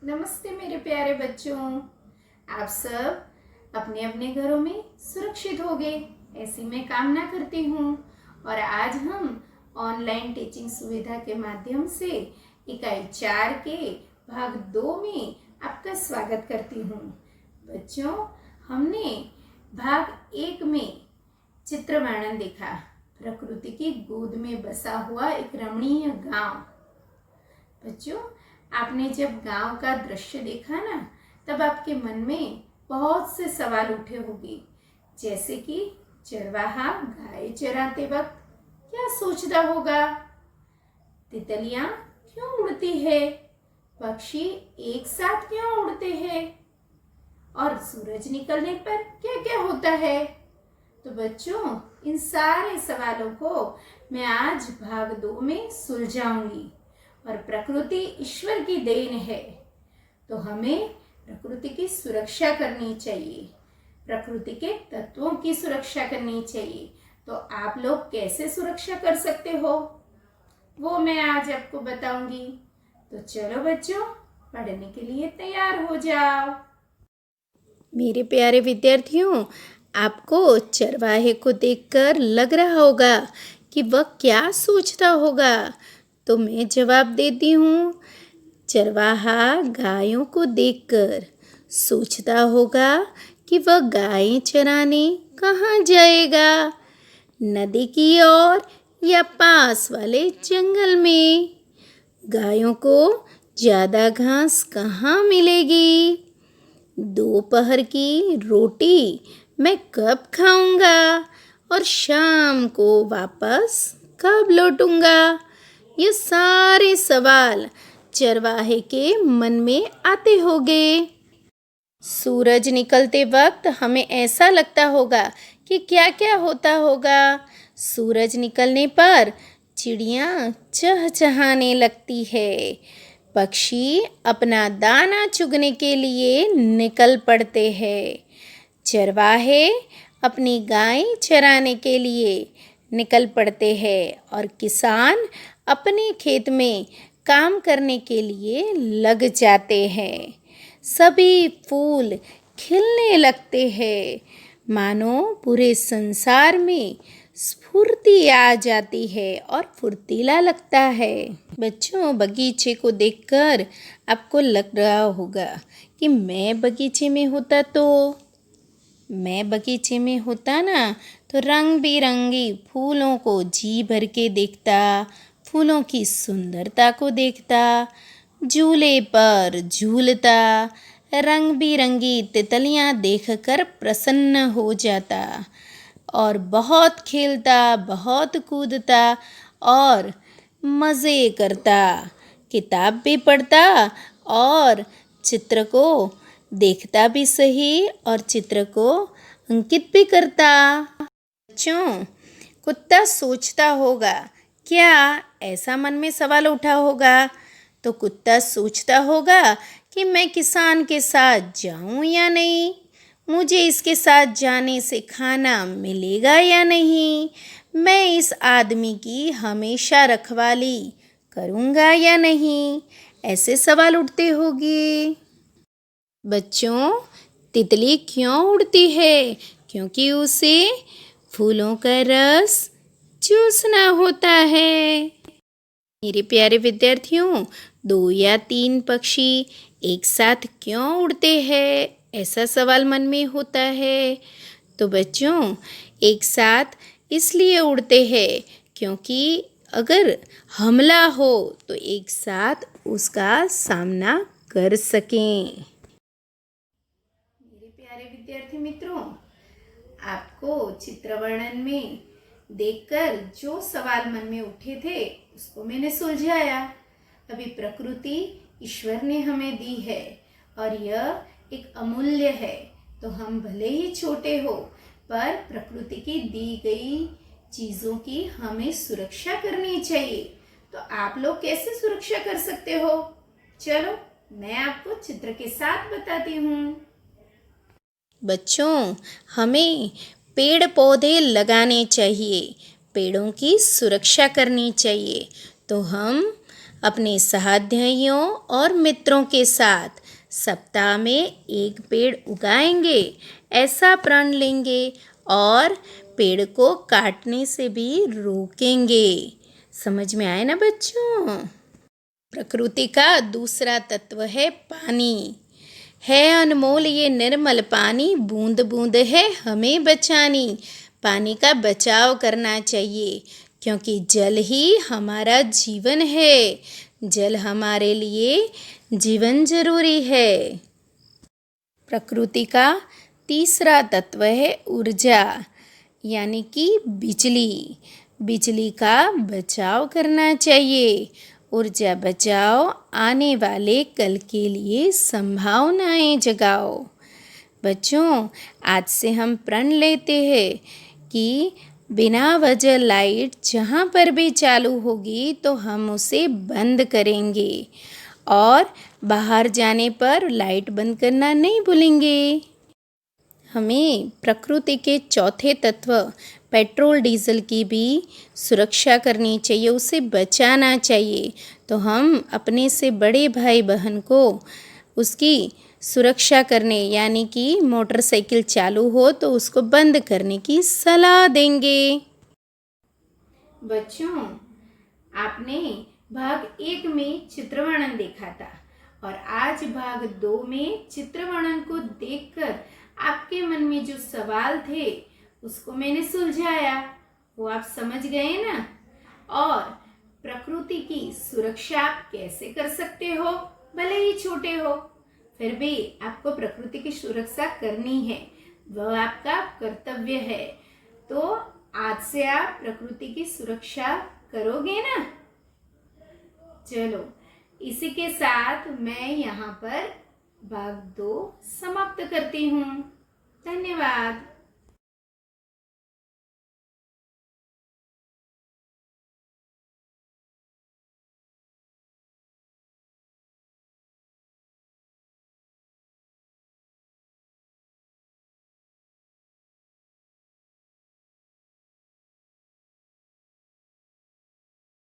नमस्ते मेरे प्यारे बच्चों। आप सब अपने अपने घरों में सुरक्षित होंगे ऐसी मैं कामना करती हूँ। और आज हम ऑनलाइन टीचिंग सुविधा के माध्यम से इकाई 4 के भाग 2 में आपका स्वागत करती हूँ। बच्चों, हमने भाग 1 में चित्र वर्णन देखा। प्रकृति की गोद में बसा हुआ एक रमणीय गांव। बच्चों, आपने जब गांव का दृश्य देखा ना, तब आपके मन में बहुत से सवाल उठे होंगे, जैसे कि चरवाहा गाय चराते वक्त क्या सोचता होगा, तितलियां क्यों उड़ती है, पक्षी एक साथ क्यों उड़ते हैं, और सूरज निकलने पर क्या क्या होता है। तो बच्चों, इन सारे सवालों को मैं आज भाग 2 में सुलझाऊंगी। और प्रकृति ईश्वर की देन है, तो हमें प्रकृति की सुरक्षा करनी चाहिए, प्रकृति के तत्वों की सुरक्षा करनी चाहिए। तो आप लोग कैसे सुरक्षा कर सकते हो, वो मैं आज आपको बताऊंगी। तो चलो बच्चों, पढ़ने के लिए तैयार हो जाओ। मेरे प्यारे विद्यार्थियों, आपको चरवाहे को देखकर लग रहा होगा कि वह क्या सोचता होगा। तो मैं जवाब देती हूँ। चरवाहा गायों को देखकर सोचता होगा कि वह गायें चराने कहाँ जाएगा, नदी की ओर या पास वाले जंगल में। गायों को ज़्यादा घास कहाँ मिलेगी, दोपहर की रोटी मैं कब खाऊंगा और शाम को वापस कब लौटूंगा। ये सारे सवाल चरवाहे के मन में आते होंगे। सूरज निकलते वक्त हमें ऐसा लगता होगा कि क्या क्या होता होगा। सूरज निकलने पर चिड़ियाँ चहचहाने लगती है, पक्षी अपना दाना चुगने के लिए निकल पड़ते हैं, चरवाहे अपनी गाय चराने के लिए निकल पड़ते हैं, और किसान अपने खेत में काम करने के लिए लग जाते हैं। सभी फूल खिलने लगते हैं, मानो पूरे संसार में स्फूर्ति आ जाती है और फुर्तीला लगता है। बच्चों, बगीचे को देखकर आपको लग रहा होगा कि मैं बगीचे में होता ना तो रंग बिरंगी फूलों को जी भर के देखता, फूलों की सुंदरता को देखता, झूले पर झूलता, रंग बिरंगी तितलियां देखकर प्रसन्न हो जाता और बहुत खेलता, बहुत कूदता और मज़े करता, किताब भी पढ़ता और चित्र को देखता भी सही और चित्र को अंकित भी करता। बच्चों, कुत्ता सोचता होगा, क्या ऐसा मन में सवाल उठा होगा। तो कुत्ता सोचता होगा कि मैं किसान के साथ जाऊं या नहीं, मुझे इसके साथ जाने से खाना मिलेगा या नहीं, मैं इस आदमी की हमेशा रखवाली करूँगा या नहीं, ऐसे सवाल उठते होंगे। बच्चों, तितली क्यों उड़ती है, क्योंकि उसे फूलों का रस चूसना होता है। मेरे प्यारे विद्यार्थियों, 2 या 3 पक्षी एक साथ क्यों उड़ते हैं, ऐसा सवाल मन में होता है। तो बच्चों, एक साथ इसलिए उड़ते हैं क्योंकि अगर हमला हो तो एक साथ उसका सामना कर सकें। मेरे प्यारे विद्यार्थी मित्रों, आपको चित्र वर्णन में देखकर जो सवाल मन में उठे थे उसको मैंने सुलझाया। अभी प्रकृति ईश्वर ने हमें दी है और यह एक अमूल्य है, तो हम भले ही छोटे हो पर प्रकृति की दी गई चीज़ों की हमें सुरक्षा करनी चाहिए। तो आप लोग कैसे सुरक्षा कर सकते हो, चलो मैं आपको चित्र के साथ बताती हूँ। बच्चों, हमें पेड़ पौधे लगाने चाहिए, पेड़ों की सुरक्षा करनी चाहिए। तो हम अपने सहाध्यायियों और मित्रों के साथ सप्ताह में एक पेड़ उगाएंगे, ऐसा प्रण लेंगे और पेड़ को काटने से भी रोकेंगे। समझ में आए ना बच्चों? प्रकृति का दूसरा तत्व है पानी। है अनमोल ये निर्मल पानी, बूंद बूंद है हमें बचानी। पानी का बचाव करना चाहिए क्योंकि जल ही हमारा जीवन है। जल हमारे लिए जीवन जरूरी है। प्रकृति का तीसरा तत्व है ऊर्जा, यानी कि बिजली। बिजली का बचाव करना चाहिए। ऊर्जा बचाओ, आने वाले कल के लिए संभावनाएं जगाओ। बच्चों, आज से हम प्रण लेते हैं कि बिना वजह लाइट जहाँ पर भी चालू होगी तो हम उसे बंद करेंगे और बाहर जाने पर लाइट बंद करना नहीं भूलेंगे। हमें प्रकृति के चौथे तत्व पेट्रोल डीजल की भी सुरक्षा करनी चाहिए, उसे बचाना चाहिए। तो हम अपने से बड़े भाई बहन को उसकी सुरक्षा करने, यानी कि मोटरसाइकिल चालू हो तो उसको बंद करने की सलाह देंगे। बच्चों, आपने भाग 1 में चित्रवर्णन देखा था और आज भाग 2 में चित्रवर्णन को देखकर आपके मन में जो सवाल थे उसको मैंने सुलझाया। वो आप समझ गए ना? और प्रकृति की सुरक्षा आप कैसे कर सकते हो, भले ही छोटे हो, फिर भी आपको प्रकृति की सुरक्षा करनी है, वह आपका कर्तव्य है। तो आज से आप प्रकृति की सुरक्षा करोगे ना? चलो, इसी के साथ मैं यहाँ पर भाग 2 समाप्त करती हूँ। धन्यवाद।